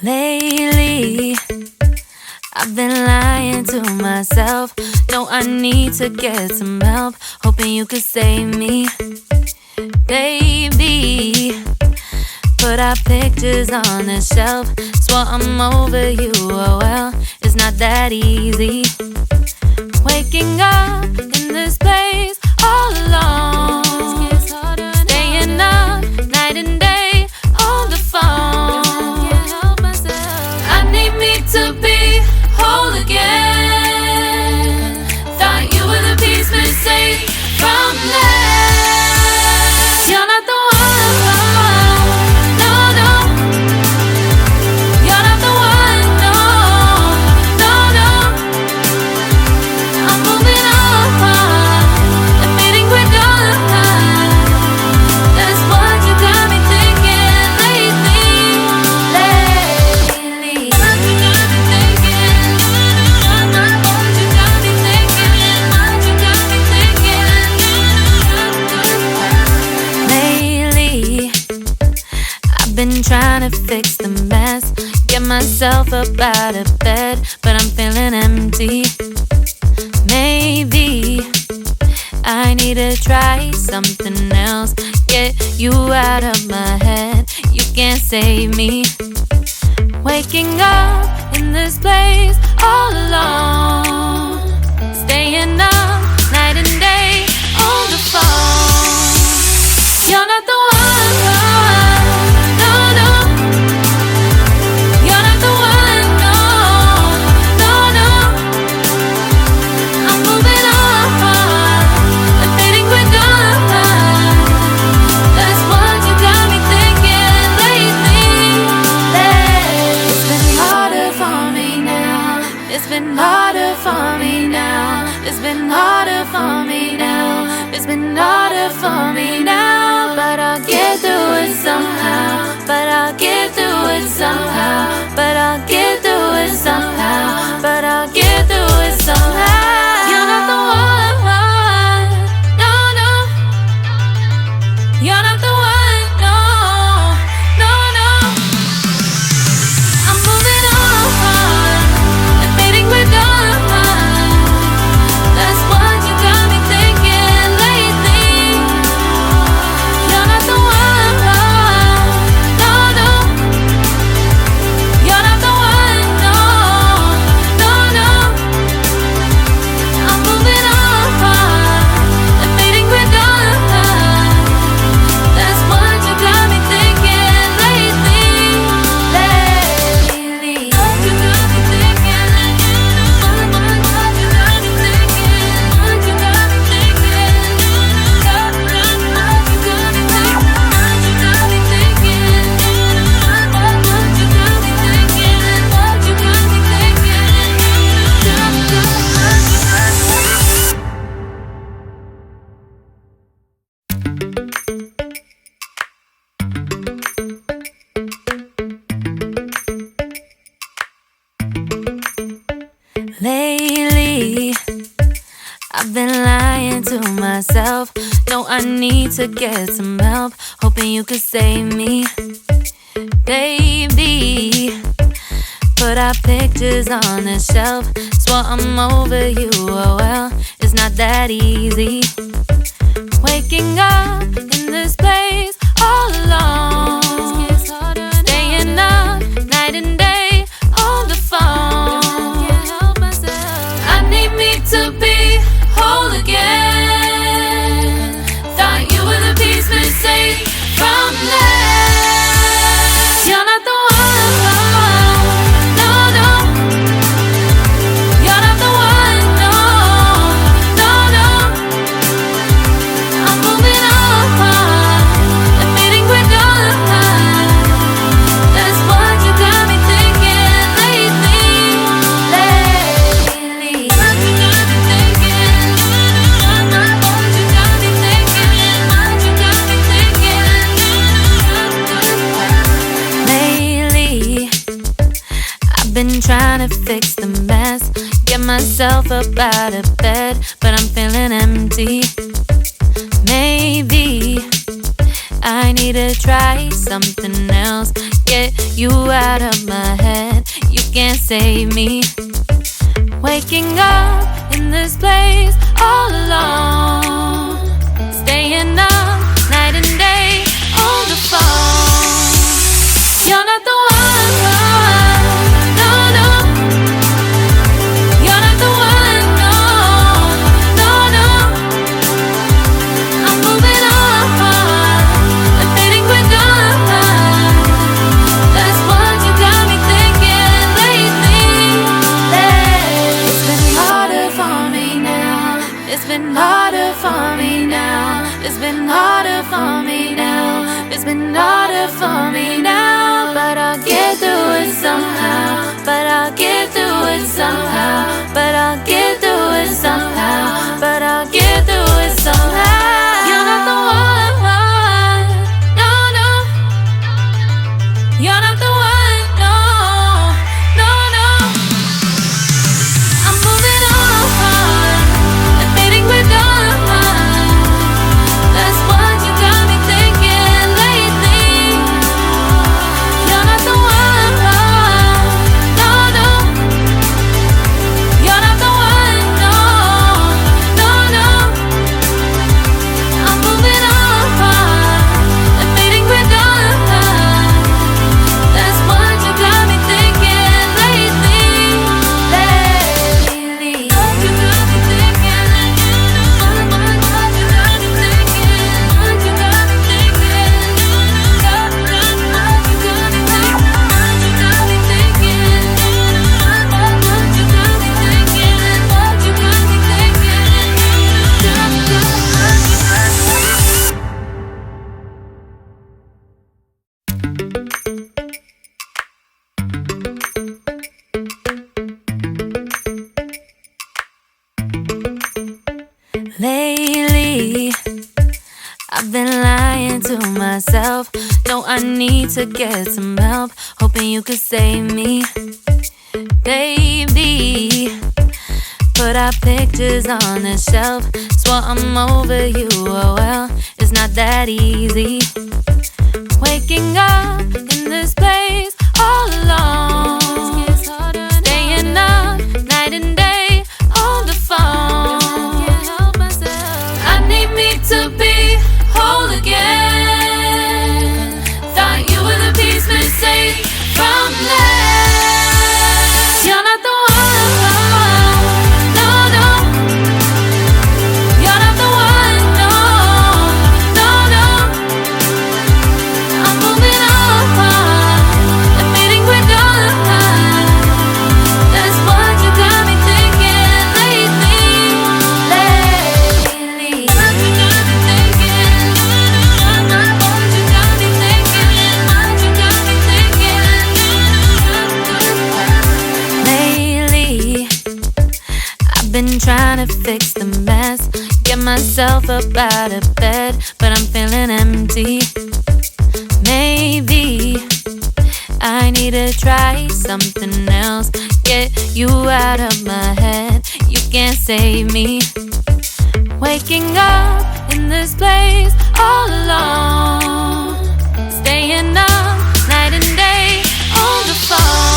Lately, I've been lying to myself. No, I need to get some help. Hoping you could save me, baby. Put our pictures on the shelf. Swore I'm over you, oh well, it's not that easy. Waking up in this place all alone, staying up night and day on the phone. I need me to be whole again. Thought you were the piece missing from left. You're not the one, no, no. You're not the one, no, no, no. I'm moving on and meeting we're done. That's what you got me thinking lately. What you got me thinking? What you got me thinking? What you got me thinking? Lately, I've been trying to fix the mess, get myself up out of bed, but I'm feeling empty. Maybe I need to try something else. Get you out of my head, you can't save me. Waking up in this place all alone, staying up night and day on the phone. You're not the one, no, no. You're not the one, no, no, no. I'm moving on and feeling we're done. That's what you got me thinking lately. It's been harder for me now. It's been harder for me now. It's been harder for me now. It's been harder for me now. But I'll get through it somehow. But I'll get through it somehow. But I'll get through it somehow. But I'll get through it somehow. You're not the one, no, no. You're not the one, no, no, no. I'm moving on and meeting we're done. That's what you got me thinking lately. You're not the one, no, no. You're not the one, no, no, no. I'm moving on and meeting we're done. That's what you got me thinking lately. What you got me thinking? What you got me thinking? What you got me thinking? What you got me thinking? What you got me thinking? What you got me thinking? What you got me thinking? Lately, I've been lying to myself. No, I need to get some help. Hoping you could save me, baby. Put our pictures on the shelf. Swore I'm over you, oh well, it's not that easy. Waking up in this place all alone, staying up night and day on the phone. I need me to be whole again. Thought you were the piece missing from left. You're not the one, no, no. You're not the one, no, no, no. I'm moving on and meeting we're done. That's what you got me thinking lately. What you got me thinking? What you got me thinking? What you got me thinking? Lately, I've been trying to fix the mess, get myself up out of bed, but I'm I'm feeling empty. Maybe I need to try something else. Get you out of my head, you can't save me. Waking up in this place all alone, staying up night and day on the phone. You're not the one, no, no. You're not the one, no, no, no. I'm moving on, I'm fading quick on. That's what you got me thinking lately. It's been harder for me now. It's been harder for me now. It's been harder for me now. It's been harder for me now. But I'll get through it somehow. But I'll get through it somehow. But I'll get through it somehow. But I'll get through it somehow. You're not the one, no, no. You're not the one, no, no, no. I'm moving on, I'm fading with on. That's what you got me thinking lately. You're not the one, no, no. You're not the one, no, no, no. I'm moving on, I'm fading with on. That's what you got me thinking lately. What you got me thinking? What you got me thinking? What you got me thinking? What you got me thinking? What you got me thinking? What you got me thinking? What you got me thinking? Lately, I've been lying to myself. No, I need to get some help. Hoping you could save me, baby. Put our pictures on the shelf. Swore I'm over you, oh well, it's not that easy. Waking up in this place all alone, staying up night and day on the phone. I need me to be whole again. Thought you were the piece missing from left. You're not the one, no, no. You're not the one, no, no, no. I'm moving on, I'm fading quick on. That's what you got me thinking lately. What you got me thinking? What you got me thinking? What you got me thinking? Lately, I've been trying to fix the mess, get myself up out of bed, but I'm feeling empty. Maybe I need to try something else. Get you out of my head, you can't save me. Waking up in this place all alone, staying up night and day on the phone.